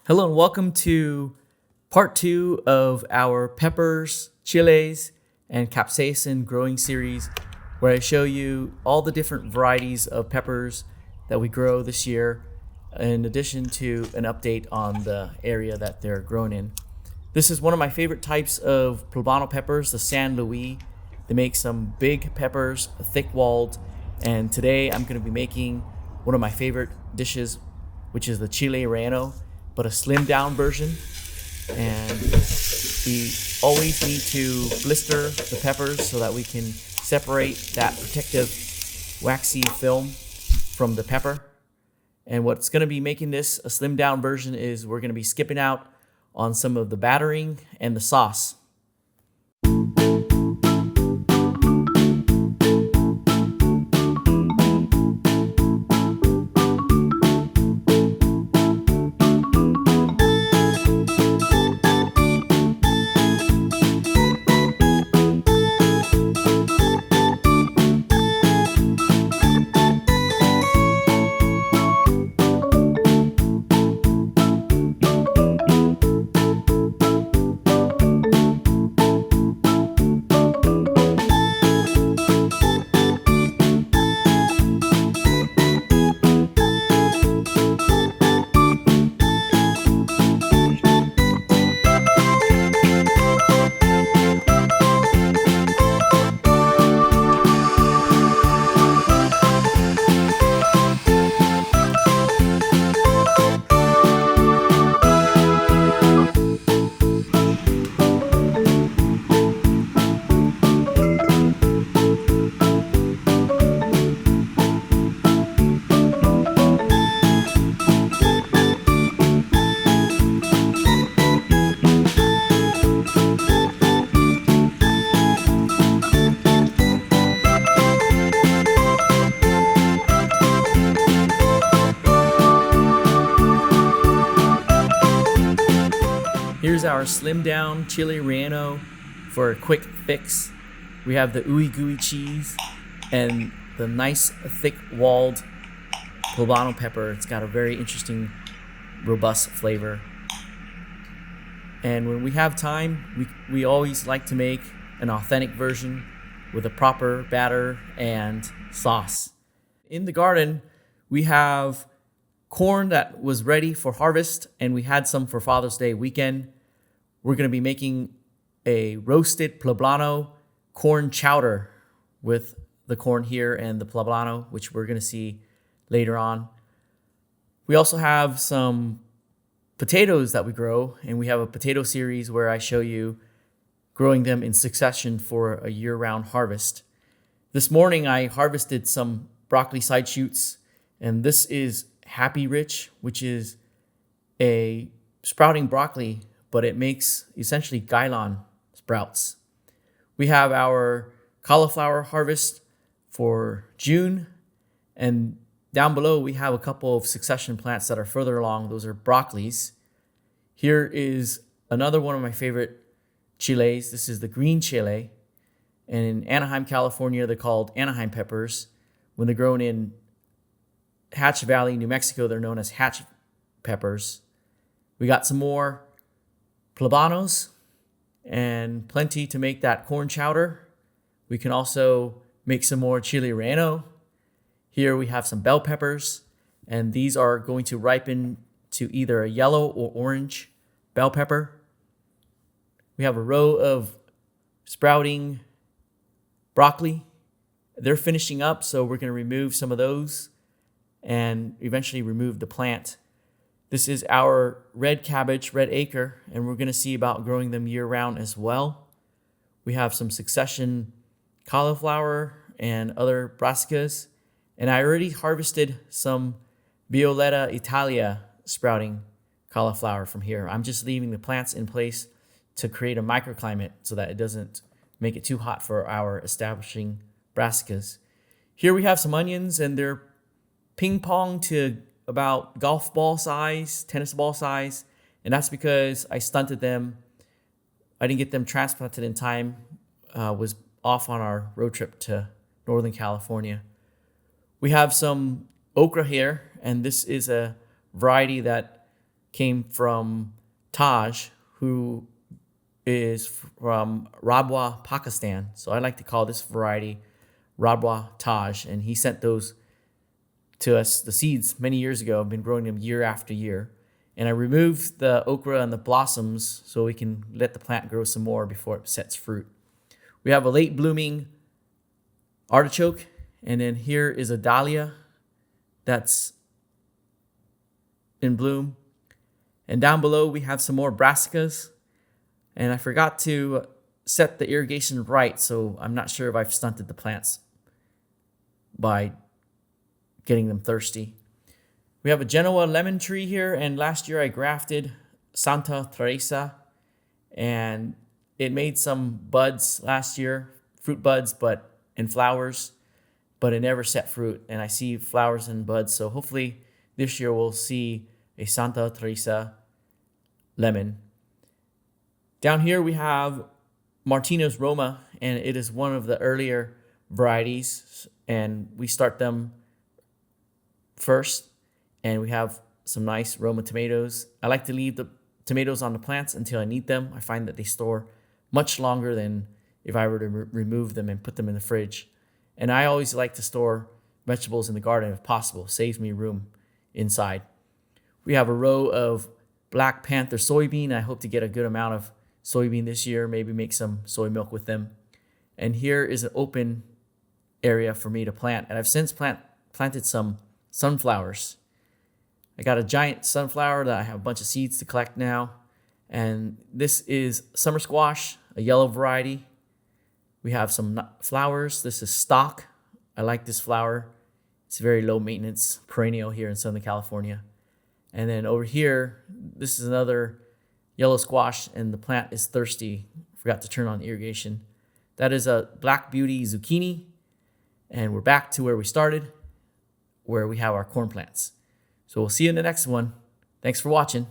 Hello and welcome to part 2 of our peppers, chiles, and capsaicin growing series, where I show you all the different varieties of peppers that we grow this year, in addition to an update on the area that they're grown in. This is one of my favorite types of poblano peppers, the San Luis. They make some big peppers, thick-walled, and today I'm going to be making one of my favorite dishes, which is the chile relleno, but a slimmed down version. And we always need to blister the peppers so that we can separate that protective waxy film from the pepper. And what's going to be making this a slimmed down version is we're going to be skipping out on some of the battering and the sauce. Here's our slimmed down chile relleno for a quick fix. We have the ooey gooey cheese and the nice thick walled poblano pepper. It's got a very interesting, robust flavor. And when we have time, we always like to make an authentic version with a proper batter and sauce. In the garden, we have corn that was ready for harvest, and we had some for Father's Day weekend. We're going to be making a roasted poblano corn chowder with the corn here and the poblano, which we're going to see later on. We also have some potatoes that we grow, and we have a potato series where I show you growing them in succession for a year-round harvest. This morning I harvested some broccoli side shoots, and this is Happy Rich, which is a sprouting broccoli, but it makes essentially gailon sprouts. We have our cauliflower harvest for June, and down below we have a couple of succession plants that are further along. Those are broccolis. Here is another one of my favorite chiles. This is the green chile, and in Anaheim, California, they're called Anaheim peppers. When they're grown in Hatch Valley, New Mexico, they're known as Hatch peppers. We got some more poblanos and plenty to make that corn chowder. We can also make some more chile relleno. Here we have some bell peppers, and these are going to ripen to either a yellow or orange bell pepper. We have a row of sprouting broccoli. They're finishing up, so we're going to remove some of those and eventually remove the plant. This is our red cabbage, red acre, and we're going to see about growing them year-round as well. We have some succession cauliflower and other brassicas, and I already harvested some Violetta Italia sprouting cauliflower from here. I'm just leaving the plants in place to create a microclimate so that it doesn't make it too hot for our establishing brassicas. Here we have some onions, and they're ping pong to about golf ball size, tennis ball size, and that's because I stunted them. I didn't get them transplanted in time. Was off on our road trip to Northern California. We have some okra here, and this is a variety that came from Taj, who is from Rabwa, Pakistan. So I like to call this variety Rabwa Taj. And he sent those to us, the seeds, many years ago. I've been growing them year after year. And I removed the okra and the blossoms so we can let the plant grow some more before it sets fruit. We have a late blooming artichoke. And then here is a dahlia that's in bloom. And down below we have some more brassicas. And I forgot to set the irrigation right, so I'm not sure if I've stunted the plants by getting them thirsty. We have a Genoa lemon tree here, and last year I grafted Santa Teresa, and it made some buds last year, fruit buds, and flowers, but it never set fruit. And I see flowers and buds, so hopefully this year we'll see a Santa Teresa lemon. Down here we have Martino's Roma, and it is one of the earlier varieties, and we start them first, and we have some nice Roma tomatoes. I like to leave the tomatoes on the plants until I need them. I find that they store much longer than if I were to remove them and put them in the fridge. And I always like to store vegetables in the garden if possible. Saves me room inside. We have a row of Black Panther soybean. I hope to get a good amount of soybean this year, maybe make some soy milk with them. And here is an open area for me to plant. And I've since planted some sunflowers. I got a giant sunflower that I have a bunch of seeds to collect now. And this is summer squash, a yellow variety. We have some flowers. This is stock. I like this flower. It's very low maintenance, perennial here in Southern California. And then over here, this is another yellow squash, and the plant is thirsty. Forgot to turn on irrigation. That is a Black Beauty zucchini. And we're back to where we started, where we have our corn plants. So we'll see you in the next one. Thanks for watching.